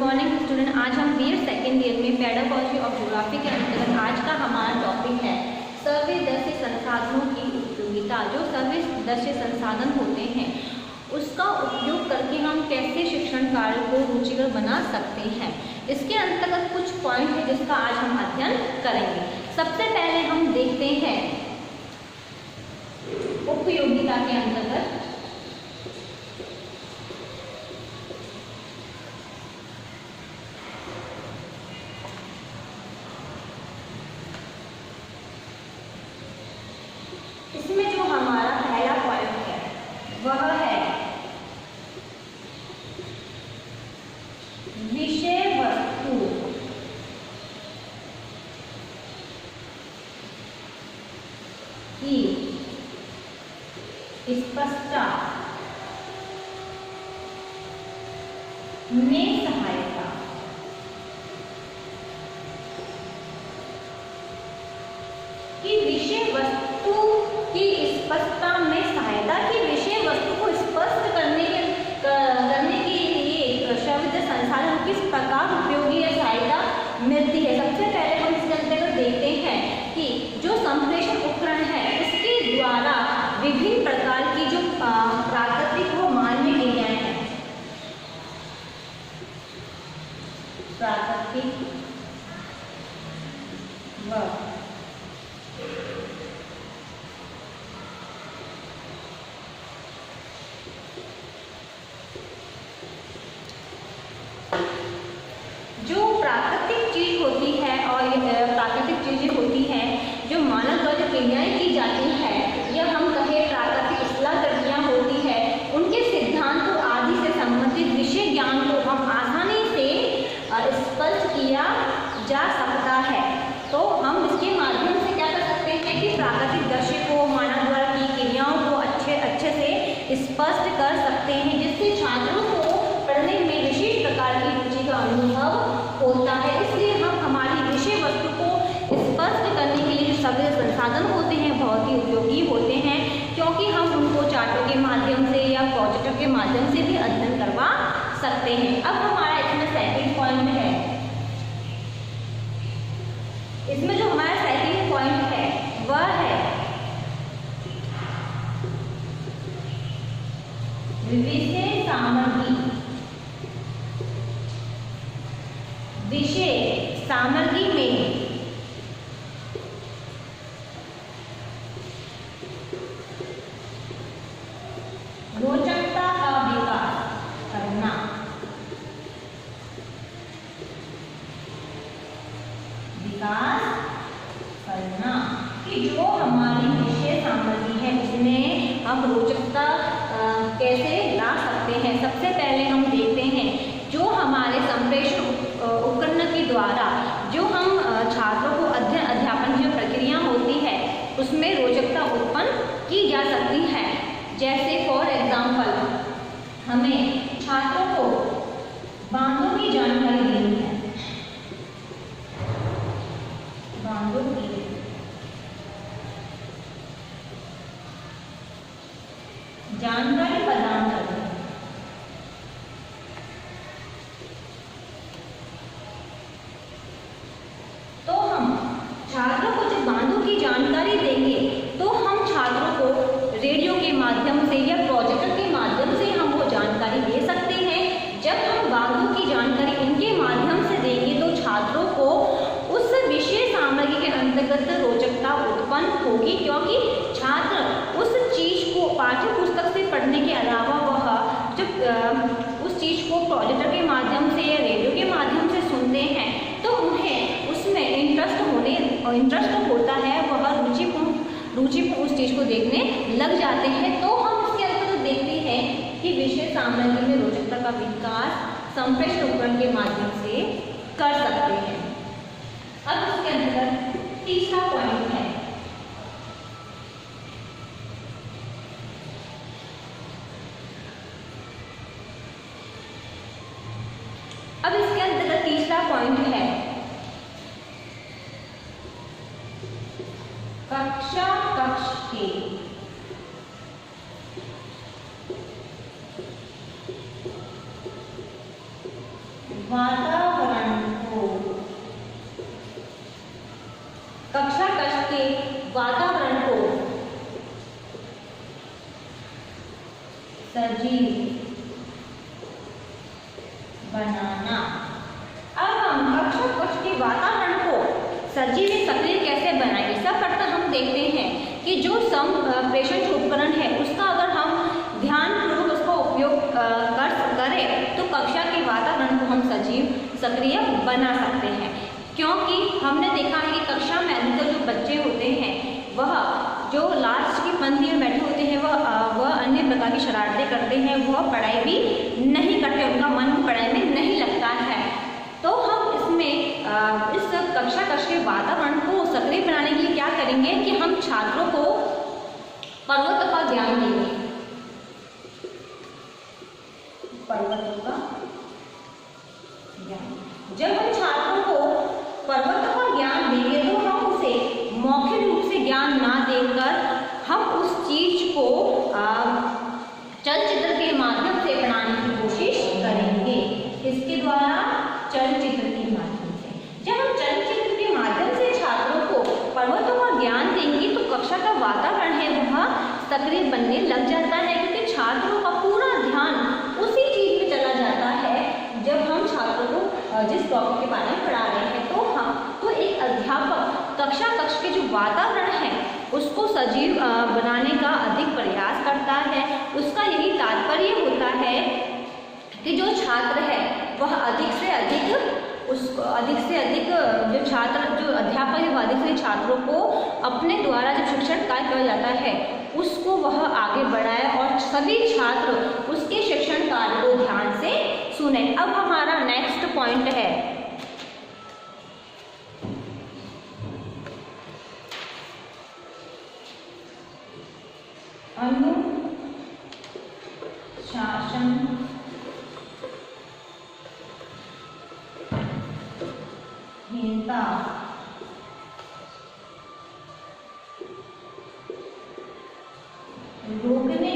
Morning student. आज हम BEd second year में पेडागॉजी ऑफ ज्योग्राफी के अंतर्गत आज का हमारा टॉपिक है सर्वे दृश्य संसाधनों की उपयोगिता। जो सर्वे दृश्य संसाधन होते हैं उसका उपयोग करके हम कैसे शिक्षण कार्य को रुचिकर बना सकते हैं, इसके अंतर्गत कुछ पॉइंट है जिसका आज हम अध्ययन करेंगे। सबसे पहले हम देखते हैं उपयोगिता के अंतर्गत इसमें जो हमारा पहला पॉइंट है वह है विषय वस्तु की स्पष्टता में सहायता। कि विषय वस्तु की स्पष्टता में सहायता, की विषय वस्तु को स्पष्ट करने के लिए शब्द संसाधन किस प्रकार उपयोगी या सहायता मिलती है। सबसे पहले हम इसके अंतर्गत देखते हैं कि जो संप्रेषण उपकरण है उसके द्वारा विभिन्न प्रकार की जो प्राकृतिक व मानवीय क्रियाएं हैं, प्राकृतिक व जो प्राकृतिक चीज होती है और प्राकृतिक चीजें होती हैं जो मानव द्वारा क्रियाएं की जाती है या हम कहें प्राकृतिक असला प्रक्रिया होती है, उनके सिद्धांतों आदि से संबंधित विषय ज्ञान को हम आसानी से स्पष्ट किया जा सकता है। तो हम इसके माध्यम से क्या कर सकते हैं कि प्राकृतिक दृश्य को मानव द्वारा की क्रियाओं को अच्छे से स्पष्ट कर सकते हैं, जिससे छात्रों को पढ़ने में विशेष प्रकार की रुचि का अनुभव होता है। इसलिए हम हमारी विषय वस्तु को स्पष्ट करने के लिए जो शब्द संसाधन होते हैं बहुत ही उपयोगी होते हैं, क्योंकि हम उनको चार्टों के माध्यम से या प्रोजेक्टों के माध्यम से भी अध्ययन करवा सकते हैं। अब हमारा इसमें सेकंड पॉइंट है, इसमें जो हमारा सेकंड पॉइंट है वह है विषय सामग्री। विषय सामग्री में रोचकता का विकास करना। कि जो हमारी विषय सामग्री है उसमें हम रोचकता कैसे ला सकते हैं। सबसे पहले हम देखते हैं जो हमारे संप्रेषण उपकरण के द्वारा जो हम छात्रों को अध्यापन की जो प्रक्रिया होती है उसमें रोचकता उत्पन्न की जा सकती है। जैसे फॉर एग्जाम्पल हमें छात्रों को बांधों की जानकारी देनी है, बांधों की जानकारी प्रदान करते हैं। तो हम छात्रों को जब बांधों की जानकारी देंगे तो हम छात्रों को रेडियो के माध्यम से या प्रोजेक्टर के माध्यम से हम वो जानकारी दे सकते हैं। जब हम बांधों की जानकारी इनके माध्यम से देंगे तो छात्रों को उस विषय सामग्री के अंतर्गत रोचकता उत्पन्न होगी, क्योंकि छात्र उस चीज को पाठ्य पुस्तक से पढ़ने के अलावा वह जब उस चीज को प्रोजेक्टर के माध्यम से या रेडियो के माध्यम से सुनते हैं तो उन्हें उसमें इंटरेस्ट होता है, वह रुचिपूर्ण उस चीज को देखने लग जाते हैं। तो हम इसके अंतर्गत देखते हैं कि विषय सामग्री में रोचकता का विकास संप्रेषण उपकरण के माध्यम से कर सकते हैं। अब इसके अंतर्गत तीसरा पॉइंट है कक्षा कक्ष के वातावरण को, कक्षा कक्ष के वातावरण को सजीव बनाना। अब हम कक्षा कक्ष के वातावरण को सजीव सक्रिय कैसे बनाएंगे? सर्वप्रथम हम देखते हैं कि जो संप्रेषण उपकरण है उसका अगर हम ध्यानपूर्वक उसका उपयोग करें तो कक्षा के वातावरण को हम सजीव सक्रिय बना सकते हैं। क्योंकि हमने देखा है कि कक्षा में अधिकतर जो बच्चे होते हैं वह जो लास्ट की पंक्ति में बैठे होते हैं वह अन्य प्रकार की शरारतें करते हैं, वह पढ़ाई भी नहीं करते, उनका मन भी पढ़ाई में नहीं लगता है। तो हम इसमें इस कक्षा कक्ष के वातावरण को सक्रिय बनाने के लिए क्या करेंगे कि हम छात्रों को पर्वतों का ज्ञान देंगे। पर्वतों का ज्ञान, जब हम छात्रों को पर्वतों का ज्ञान देंगे तो हम उसे मौखिक रूप से ज्ञान ना देकर हम उस चीज को चलचित्र के माध्यम से पढ़ाने की कोशिश करेंगे। इसके द्वारा चलचित्र के माध्यम से, जब हम चलचित्र के माध्यम से छात्रों को पर्वतों का ज्ञान देंगे तो कक्षा का वातावरण है वह सक्रिय बनने लग जाता है, क्योंकि छात्रों का पूरा ध्यान उसी चीज में चला जाता है। जब हम छात्रों को जिस टॉपिक के बारे में पढ़ा रहे हैं तो एक अध्यापक कक्षा कक्ष के जो वातावरण है उसको सजीव बनाने का अधिक प्रयास करता है। उसका यही तात्पर्य होता है कि जो छात्र है वह अधिक से अधिक जो अध्यापक है वह अधिक से छात्रों को अपने द्वारा जो शिक्षण कार्य किया जाता है उसको वह आगे बढ़ाए और सभी छात्र उसके शिक्षण कार्य को ध्यान से सुने। अब हमारा नेक्स्ट पॉइंट है अनुशासनहीनता। रोकने में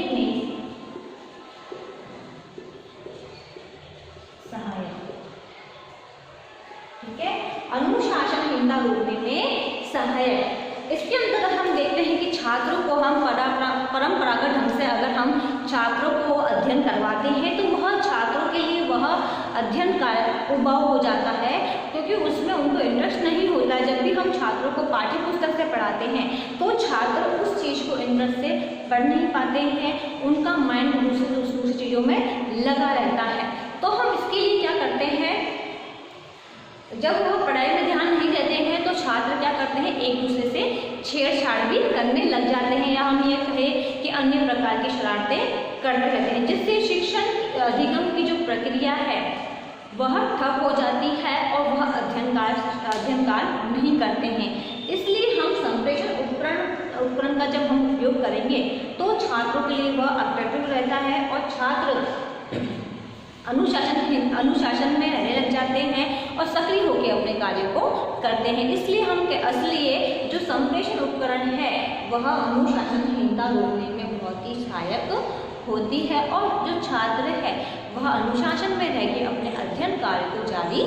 सहायक, ठीक है, अनुशासनहीनता रोकने में सहायक। इसके अंतर्गत हम देखते हैं कि छात्रों को हम परंपरागत ढंग से अगर हम छात्रों को अध्ययन करवाते हैं तो वह छात्रों के लिए वह अध्ययन का उबाऊ हो जाता है, क्योंकि उसमें उनको इंटरेस्ट नहीं होता है। जब भी हम छात्रों को पाठ्य पुस्तक से पढ़ाते हैं तो छात्र उस चीज़ को इंटरेस्ट से पढ़ नहीं पाते हैं, उनका माइंड दूसरी चीज़ों में लगा रहता है। तो हम इसके लिए क्या करते हैं, जब वह पढ़ाई में ध्यान नहीं देते हैं तो छात्र क्या करते हैं, एक दूसरे से छेड़छाड़ भी करने लग जाते हैं, या हम ये कहें कि अन्य प्रकार की शरारतें करते रहते हैं, जिससे शिक्षण अधिगम की जो प्रक्रिया है वह ठप हो जाती है और वह अध्ययन कार्य नहीं करते हैं। इसलिए हम संप्रेषण उपकरण का जब हम उपयोग करेंगे तो छात्रों के लिए वह अट्रैक्टिव रहता है और छात्र अनुशासन में रहने लग जाते हैं और सक्रिय होकर अपने कार्य को करते हैं। इसलिए जो संप्रेषण उपकरण है वह अनुशासनहीनता रोकने में बहुत ही सहायक होती है और जो छात्र है वह अनुशासन में रह के अपने अध्ययन कार्य को जारी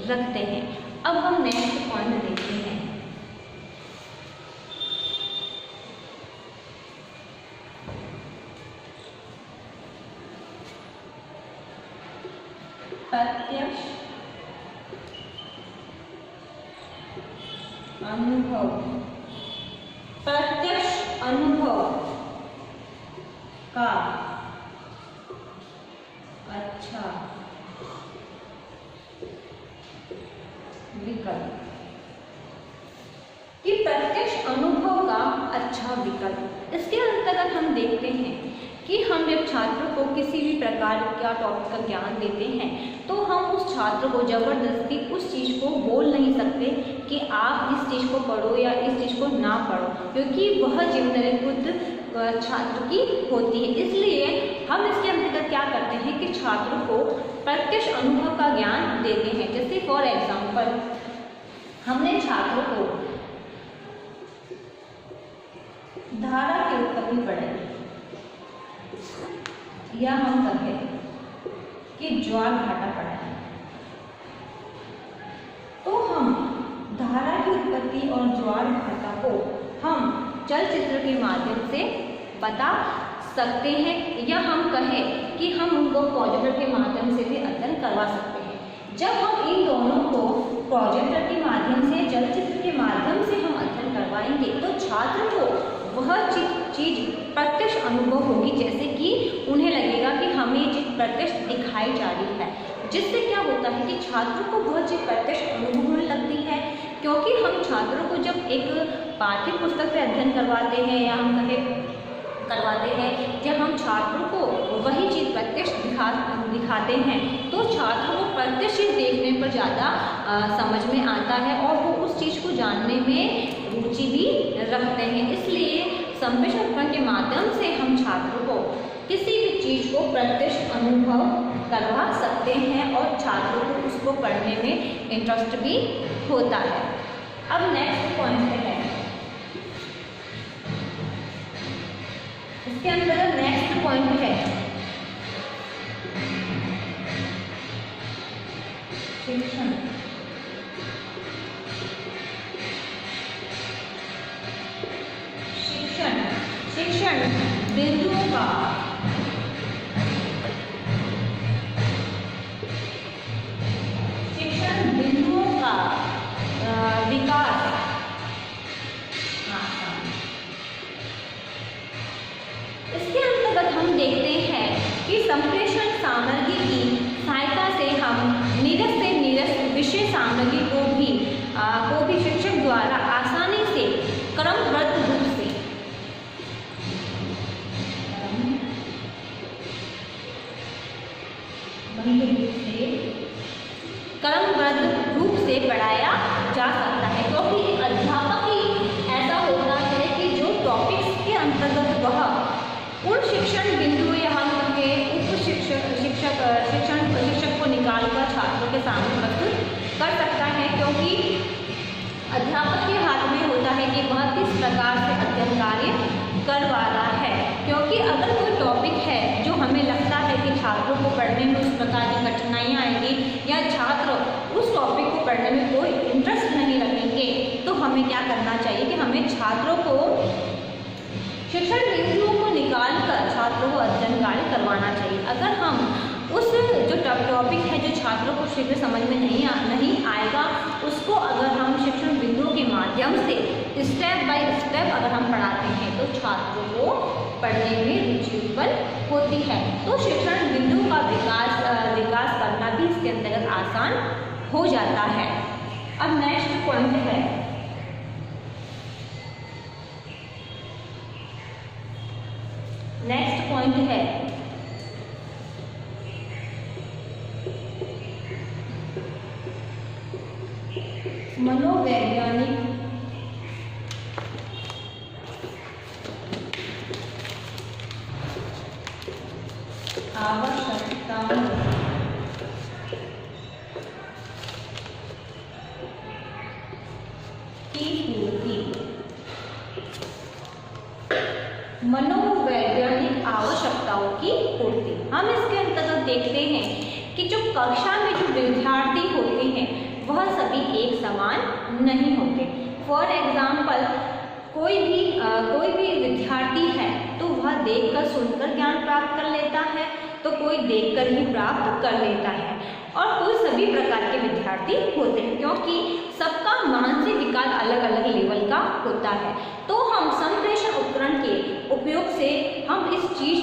रखते हैं। अब हम नेक्स्ट पॉइंट देखते हैं। प्रत्यक्ष अनुभव का अच्छा विकल्प, कि प्रत्यक्ष अनुभव का अच्छा विकल्प। इसके अंतर्गत हम देखते हैं कि हम जब छात्र को किसी भी प्रकार का टॉपिक का ज्ञान देते हैं तो हम उस छात्र को जबरदस्ती उस चीज़ को बोल नहीं सकते कि आप इस चीज़ को पढ़ो या इस चीज़ को ना पढ़ो, क्योंकि वह जिम्मेदारी खुद छात्र की होती है। इसलिए हम इसके अंतर्गत क्या करते हैं कि छात्रों को प्रत्यक्ष अनुभव का ज्ञान देते हैं। जैसे फॉर एग्जाम्पल हमने छात्रों को धारा की उत्पत्ति पढ़ाई, या हम कहें कि ज्वार भाटा पढ़ाएं, उत्पत्ति और ज्वार भाटा को हम चलचित्र के माध्यम से बता सकते हैं, या हम कहें कि हम उनको प्रोजेक्टर के माध्यम से भी अध्ययन करवा सकते हैं। जब हम इन दोनों को प्रोजेक्टर के माध्यम से, चलचित्र के माध्यम से हम अध्ययन करवाएंगे तो छात्र को वह चीज प्रत्यक्ष अनुभव होगी, जैसे कि उन्हें लगेगा कि हमें ये चीज प्रत्यक्ष दिखाई जा रही है, जिससे क्या होता है कि छात्रों को वह चीज प्रत्यक्ष अनुभव होने लगती है। क्योंकि हम छात्रों को जब एक पाठ्य पुस्तक से अध्ययन करवाते हैं या हम कहें करवाते हैं, जब हम छात्रों को वही चीज़ प्रत्यक्ष दिखाते हैं तो छात्रों को प्रत्यक्ष चीज़ देखने पर ज़्यादा समझ में आता है और वो उस चीज़ को जानने में रुचि भी रखते हैं। इसलिए संप्रेषण उपकरण के माध्यम से हम छात्रों को किसी भी चीज़ को प्रत्यक्ष अनुभव करवा सकते हैं और छात्रों को उसको पढ़ने में इंटरेस्ट भी होता है। अब नेक्स्ट पॉइंट है, इसके अंदर नेक्स्ट पॉइंट है शिक्षण। शिक्षण बिंदुओं का विकास। इसके अंतर्गत हम देखते हैं कि संप्रेषण सामग्री की सहायता से हम नीरस से नीरस विषय सामग्री को भी शिक्षक द्वारा आसानी से क्रमबद्ध रूप से पढ़ाया जा सकता है। क्योंकि एक अध्यापक ही ऐसा होता है कि जो टॉपिक्स के अंतर्गत वह उन शिक्षण बिंदु या हम कहें उप शिक्षक को निकालकर छात्रों के सामने प्रस्तुत कर सकता है। क्योंकि अध्यापक के हाथ में होता है कि वह किस प्रकार से अध्ययन कार्य करवा रहा है। क्योंकि अगर कोई टॉपिक है जो हमें लगता है कि छात्रों को पढ़ने में उस प्रकार की कठिनाइयाँ आएंगी या छात्र उस टॉपिक को पढ़ने में कोई इंटरेस्ट नहीं रखेंगे, तो हमें क्या करना चाहिए कि हमें छात्रों को शिक्षण बिंदुओं को निकालकर छात्रों को अध्ययन कार्य करवाना चाहिए। अगर हम उस जो टॉपिक है जो छात्रों को शीघ्र समझ में नहीं आएगा, उसको अगर हम शिक्षण बिंदुओं के माध्यम से स्टेप बाय स्टेप अगर हम पढ़ाते हैं तो छात्रों को पढ़ने में रुचि उत्पन्न होती है। तो शिक्षण बिंदुओं का विकास करना भी इसके अंतर्गत आसान हो जाता है। अब नेक्स्ट पॉइंट है मनोवैज्ञानिक आवश्यकताओं की पूर्ति। मनोवैज्ञानिक आवश्यकताओं की पूर्ति हम इसके अंतर्गत देखते हैं कि जो कक्षा में जो विद्यार्थी होते हैं वह सभी एक समान नहीं होते। फॉर एग्जाम्पल कोई भी विद्यार्थी है तो वह देखकर सुनकर ज्ञान प्राप्त कर लेता है, तो कोई देखकर ही प्राप्त कर लेता है, और कोई सभी प्रकार के विद्यार्थी होते हैं। क्योंकि सबका मानसिक विकास अलग अलग लेवल का होता है। तो हम संप्रेषण उपकरण के उपयोग से हम इस चीज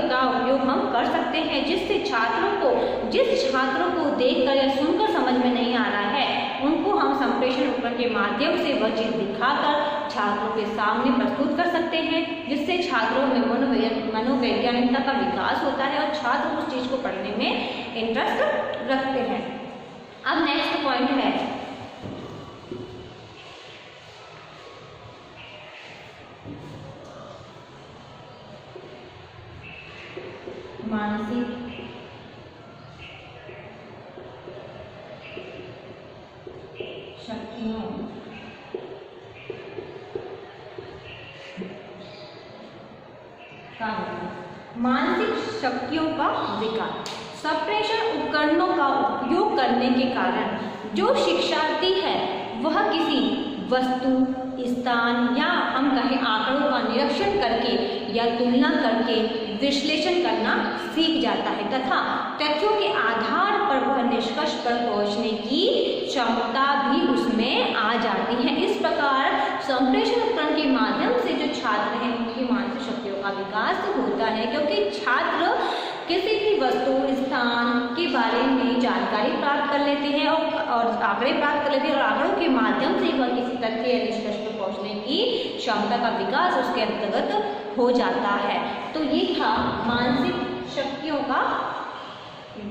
का उपयोग हम कर सकते हैं, जिससे जिस छात्रों को देखकर या सुनकर समझ में नहीं आ रहा है उनको हम संप्रेषण उपकरण के माध्यम से वह चीज दिखाकर छात्रों के सामने प्रस्तुत कर सकते हैं, जिससे छात्रों में मनोवैज्ञानिकता का विकास होता है और छात्र उस चीज को पढ़ने में इंटरेस्ट रखते हैं। अब नेक्स्ट पॉइंट है मानसिक शक्तियों का विकास। संप्रेषण उपकरणों का उपयोग करने के कारण जो शिक्षार्थी है वह किसी वस्तु, स्थान या हम कहें आंकड़ों का निरीक्षण करके या तुलना करके विश्लेषण करना सीख जाता है तथा तथ्यों के आधार पर वह निष्कर्ष पर पहुंचने की क्षमता भी उसमें आ जाती है। इस प्रकार संप्रेषण उपकरण के माध्यम से जो छात्र हैं उनकी मानसिक शक्तियों का विकास होता है, क्योंकि छात्र किसी भी वस्तु, स्थान के बारे में जानकारी प्राप्त कर लेते हैं और आंकड़े प्राप्त कर लेते हैं और आंकड़ों के माध्यम से वह किसी तथ्य या निष्कर्ष पर पहुंचने की क्षमता का विकास उसके अंतर्गत हो जाता है। तो ये था मानसिक शक्तियों का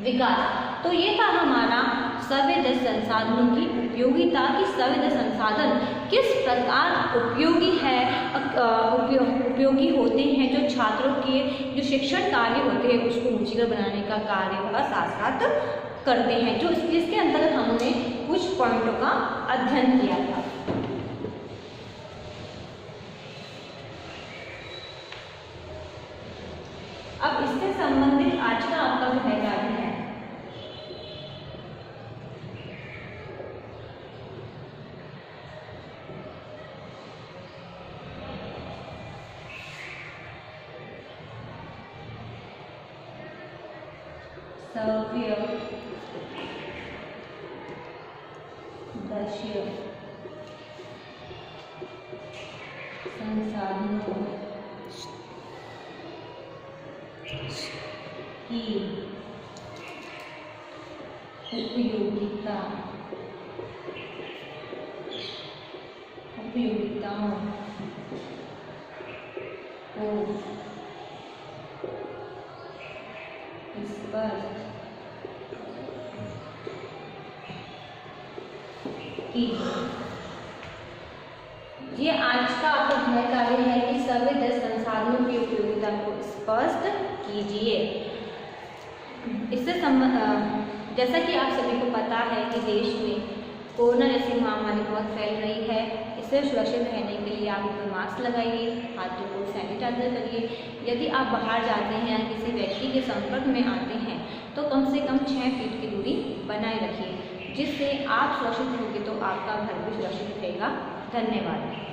विकास। तो ये था हमारा संवेदन संसाधनों की उपयोगिता की संवेदन संसाधन किस प्रकार उपयोगी है, उपयोगी होते हैं, जो छात्रों के जो शिक्षण कार्य होते हैं उसको रुचिकर बनाने का कार्य वह साथ साथ करते हैं। जो इसके अंतर्गत हमने कुछ पॉइंटों का अध्ययन किया था। अब इससे संबंधित आज का आपका गृह कार्य है। सव्य दृश्य संसाधनों की उपयोगिताओं को स्पष्ट ये आज का आपका गृह कार्य है कि संवेदन संसाधनों की उपयोगिता को स्पष्ट कीजिए। इससे जैसा कि आप सभी को पता है कि देश में कोरोना जैसी महामारी बहुत फैल रही है। इससे सुरक्षित रहने के लिए आप अपना मास्क लगाइए, हाथों को सैनिटाइजर करिए। यदि आप बाहर जाते हैं या किसी व्यक्ति के संपर्क में आते हैं तो कम से कम 6 फीट की दूरी बनाए रखिए, जिससे आप सुरक्षित होंगे तो आपका घर भी सुरक्षित रहेगा। धन्यवाद।